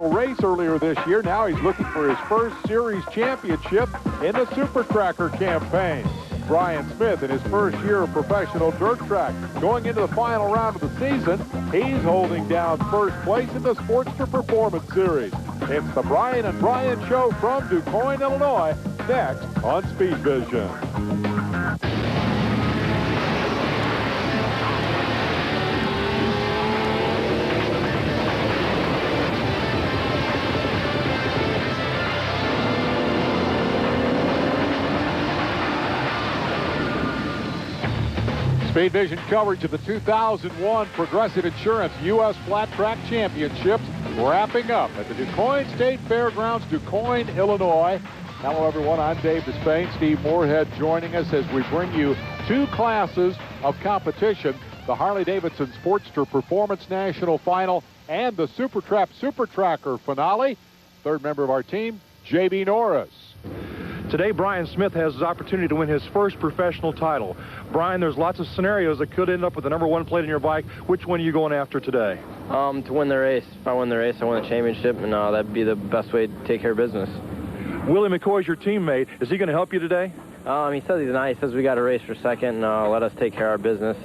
race earlier this year. Now he's looking for his first series championship in the Super Tracker campaign. Brian Smith in his first year of professional dirt track. Going into the final round of the season, he's holding down first place in the Sportster Performance Series. It's the Brian and Brian Show from DuQuoin, Illinois, next on Speed Vision. Speed Vision coverage of the 2001 Progressive Insurance U.S. Flat Track Championships wrapping up at the DuQuoin State Fairgrounds, DuQuoin, Illinois. Hello, everyone. I'm Dave Despain. Steve Moorhead joining us as we bring you two classes of competition, the Harley-Davidson Sportster Performance National Final and the Super Tracker finale. Third member of our team, J.B. Norris. Today, Brian Smith has his opportunity to win his first professional title. Brian, there's lots of scenarios that could end up with the #1 plate on your bike. Which one are you going after today? To win the race. If I win the race, I win the championship, and that'd be the best way to take care of business. Willie McCoy is your teammate. Is he going to help you today? He says he's nice. He says we got a race for second, and let us take care of our business.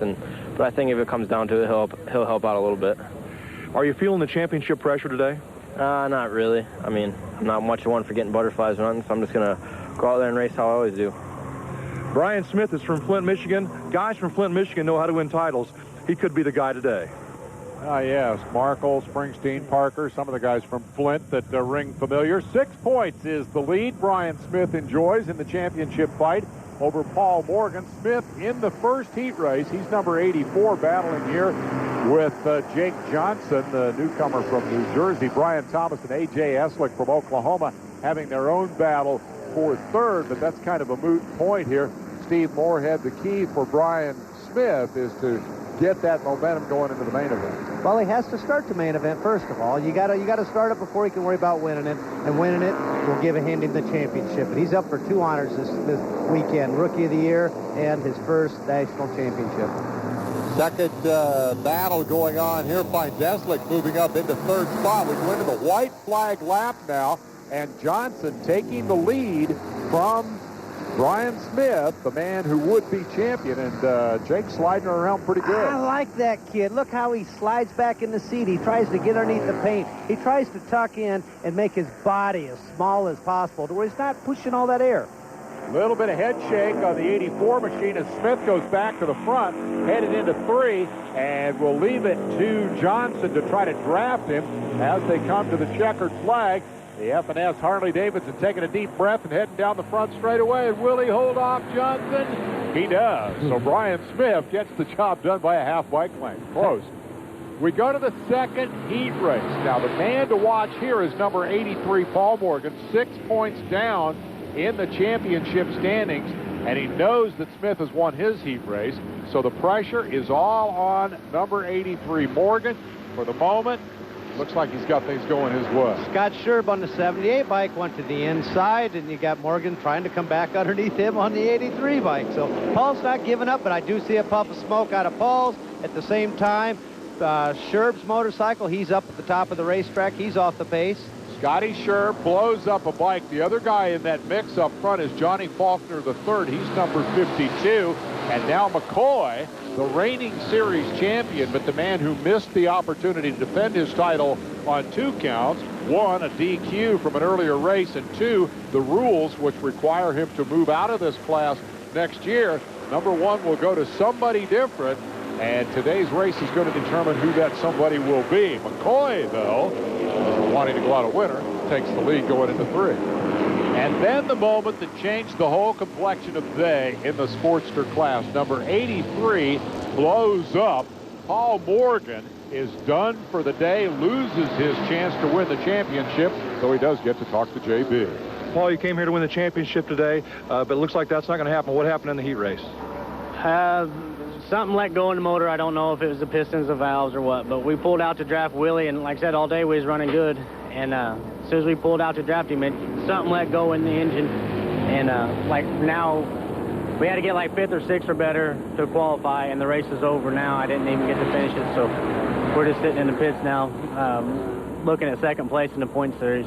But I think if it comes down to it, he'll help out a little bit. Are you feeling the championship pressure today? Not really. I mean, I'm not much of one for getting butterflies running, so I'm just going to go out there and race how I always do. Brian Smith is from Flint, Michigan. Guys from Flint, Michigan know how to win titles. He could be the guy today. Yes, Markle, Springsteen, Parker, some of the guys from Flint that ring familiar. 6 points is the lead Brian Smith enjoys in the championship fight over Paul Morgan. Smith in the first heat race. He's number 84 battling here with Jake Johnson, the newcomer from New Jersey. Brian Thomas and A.J. Eslick from Oklahoma having their own battle for third, but that's kind of a moot point here. Steve Moorhead, the key for Brian Smith is to get that momentum going into the main event. Well, he has to start the main event first of all. You got to start it before he can worry about winning it, and winning it will give him the championship. And he's up for 2 honors this weekend: Rookie of the Year and his first national championship. Second battle going on here. Finds Eslick moving up into third spot. We go into the white flag lap now, and Johnson taking the lead from Brian Smith, the man who would be champion, and Jake sliding around pretty good. I like that kid. Look how he slides back in the seat. He tries to get underneath the paint. He tries to tuck in and make his body as small as possible to where he's not pushing all that air. A little bit of head shake on the 84 machine as Smith goes back to the front, headed into 3, and we'll leave it to Johnson to try to draft him as they come to the checkered flag. The F&S Harley-Davidson taking a deep breath and heading down the front straightaway. And will he hold off Johnson? He does. So Brian Smith gets the job done by a half bike length. Close. We go to the second heat race. Now, the man to watch here is number 83, Paul Morgan, 6 points down in the championship standings. And he knows that Smith has won his heat race. So the pressure is all on number 83, Morgan. For the moment, looks like he's got things going his way. Scott Sherb on the 78 bike went to the inside, and you got Morgan trying to come back underneath him on the 83 bike. So Paul's not giving up, but I do see a puff of smoke out of Paul's. At the same time, Sherb's motorcycle, he's up at the top of the racetrack. He's off the pace. Scotty Sherb blows up a bike. The other guy in that mix up front is Johnny Faulkner III. He's number 52. And now McCoy, the reigning series champion, but the man who missed the opportunity to defend his title on 2 counts. 1, a DQ from an earlier race, and 2, the rules which require him to move out of this class next year. Number 1 will go to somebody different, and today's race is going to determine who that somebody will be. McCoy, though, wanting to go out a winner, takes the lead going into 3. And then the moment that changed the whole complexion of the day in the Sportster class. Number 83 blows up. Paul Morgan is done for the day, loses his chance to win the championship, though he does get to talk to JB. Paul, you came here to win the championship today, but it looks like that's not going to happen. What happened in the heat race? Something let go in the motor. I don't know if it was the pistons, the valves, or what, but we pulled out to draft Willie, and like I said, all day we was running good. And as soon as we pulled out to draft him, something let go in the engine. And like now, we had to get like 5th or 6th or better to qualify, and the race is over now. I didn't even get to finish it, so we're just sitting in the pits now. looking at second place in the point series.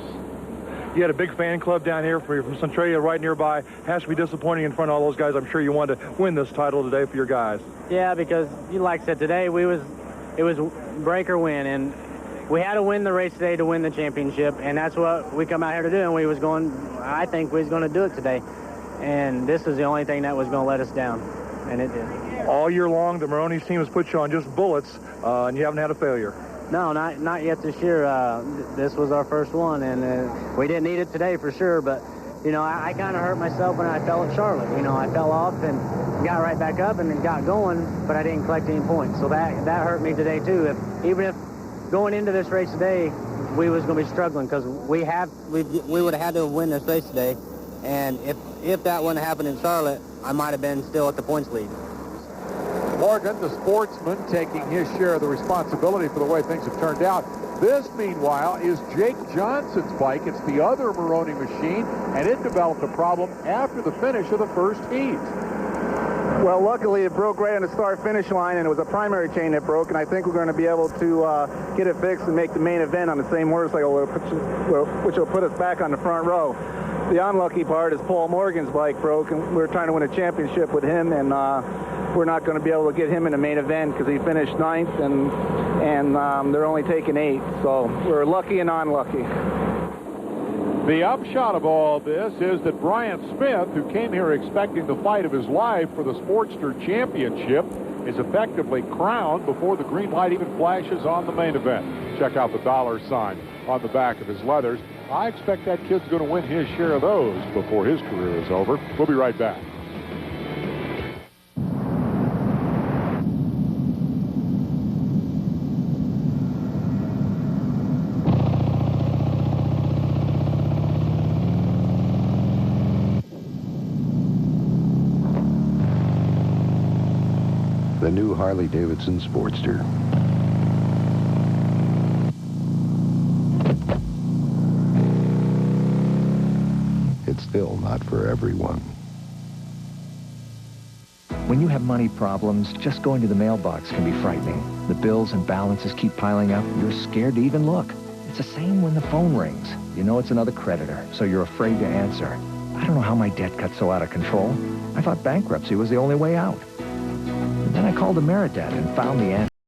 You had a big fan club down here from Centralia right nearby. Has to be disappointing in front of all those guys. I'm sure you wanted to win this title today for your guys. Yeah, because like I said, today it was break or win, and we had to win the race today to win the championship, and that's what we come out here to do, and I think we was going to do it today. And this is the only thing that was going to let us down, and it did. All year long, the Maroney's team has put you on just bullets, and you haven't had a failure. No, not yet this year. This was our first one, and we didn't need it today for sure. But, you know, I kind of hurt myself when I fell at Charlotte. You know, I fell off and got right back up and got going, but I didn't collect any points. So that hurt me today, too. Even if going into this race today, we was going to be struggling because we would have had to win this race today. And if that wouldn't happen in Charlotte, I might have been still at the points lead. Morgan, the sportsman, taking his share of the responsibility for the way things have turned out. This, meanwhile, is Jake Johnson's bike. It's the other Maroney machine, and it developed a problem after the finish of the first heat. Well, luckily, it broke right on the start-finish line, and it was a primary chain that broke, and I think we're going to be able to get it fixed and make the main event on the same motorcycle, which will put us back on the front row. The unlucky part is Paul Morgan's bike broke, and we're trying to win a championship with him, and we're not going to be able to get him in the main event because he finished 9th, and they're only taking 8th. So we're lucky and unlucky. The upshot of all this is that Brian Smith, who came here expecting the fight of his life for the Sportster Championship, is effectively crowned before the green light even flashes on the main event. Check out the $sign on the back of his leathers. I expect that kid's going to win his share of those before his career is over. We'll be right back. The new Harley-Davidson Sportster. It's still not for everyone. When you have money problems, just going to the mailbox can be frightening. The bills and balances keep piling up. You're scared to even look. It's the same when the phone rings. You know it's another creditor, so you're afraid to answer. I don't know how my debt got so out of control. I thought bankruptcy was the only way out. And then I called Ameridebt and found the answer.